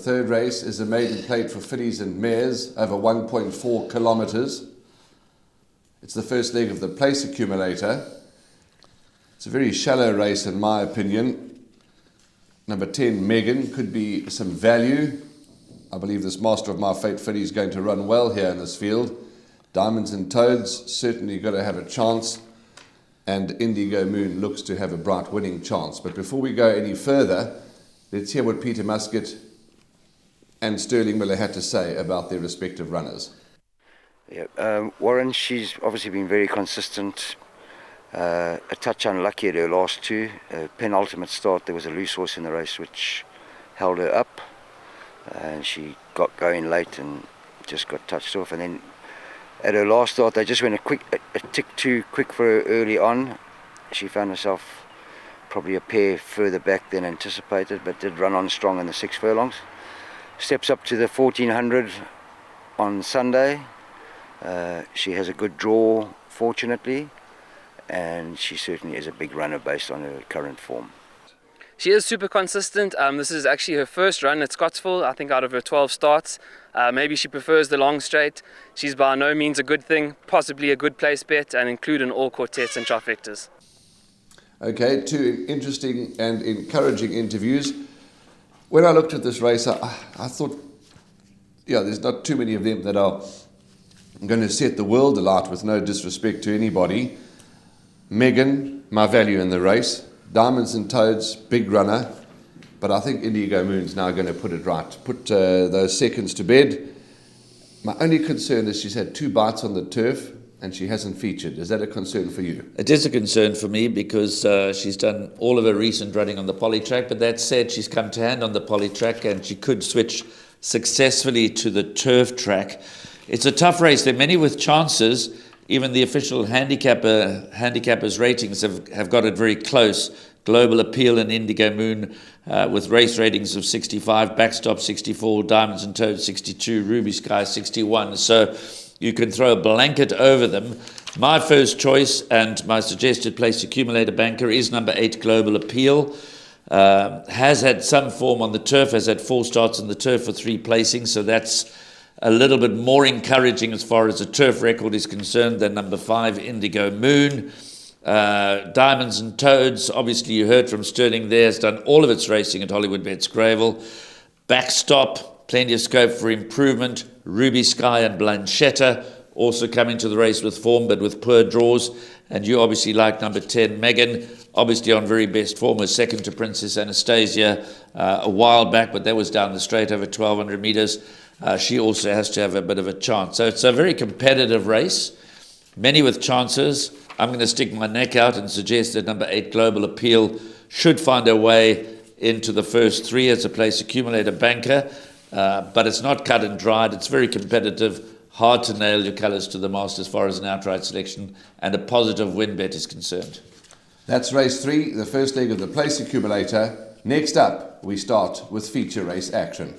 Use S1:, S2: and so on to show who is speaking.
S1: third race is a maiden plate for fillies and mares over 1.4 kilometres. It's the first leg of the place accumulator. It's a very shallow race in my opinion. Number 10, Megan, could be some value. I believe this Master of My Fate filly is going to run well here in this field. Diamonds and Toads certainly got to have a chance, and Indigo Moon looks to have a bright winning chance. But before we go any further, let's hear what Peter Muscat and Sterling Miller had to say about their respective runners.
S2: Yeah, Warren, she's obviously been very consistent. A touch unlucky at her last two. Penultimate start, there was a loose horse in the race which held her up, and she got going late and just got touched off. And then at her last start, they just went a tick too quick for her early on. She found herself probably a pair further back than anticipated, but did run on strong in the 6 furlongs. Steps up to the 1400 on Sunday. She has a good draw, fortunately, and she certainly is a big runner based on her current form.
S3: She is super consistent. This is actually her first run at Scottsville, I think out of her 12 starts. Maybe she prefers the long straight. She's by no means a good thing, possibly a good place bet, and include in all quartets and trifectas.
S1: Okay, two interesting and encouraging interviews. When I looked at this race, I thought, yeah, there's not too many of them that are going to set the world alight, with no disrespect to anybody. Megan, my value in the race. Diamonds and Toads, big runner. But I think Indigo Moon's now going to put it right, put those seconds to bed. My only concern is she's had 2 bites on the turf and she hasn't featured. Is that a concern for you?
S4: It is a concern for me because she's done all of her recent running on the poly track, but that said, she's come to hand on the poly track and she could switch successfully to the turf track. It's a tough race. There are many with chances. Even the official handicappers ratings have got it very close. Global Appeal and Indigo Moon with race ratings of 65, Backstop 64, Diamonds and Toads 62, Ruby Sky 61. So you can throw a blanket over them. My first choice and my suggested place accumulator banker is number 8, Global Appeal. Has had some form on the turf, has had 4 starts on the turf for 3 placings, so that's a little bit more encouraging as far as the turf record is concerned than number 5, Indigo Moon. Diamonds and Toads, obviously you heard from Sterling there, has done all of its racing at Hollywood Bets Gravel. Backstop, plenty of scope for improvement. Ruby Sky and Blanchetta also coming to the race with form but with poor draws. And you obviously like number 10, Megan, obviously on very best form, was second to Princess Anastasia a while back, but that was down the straight over 1,200 metres. She also has to have a bit of a chance. So it's a very competitive race, many with chances. I'm going to stick my neck out and suggest that number 8, Global Appeal, should find her way into the first 3 as a place accumulator banker. But it's not cut and dried. It's very competitive. Hard to nail your colours to the mast as far as an outright selection and a positive win bet is concerned.
S1: That's race 3, the first leg of the place accumulator. Next up, we start with feature race action.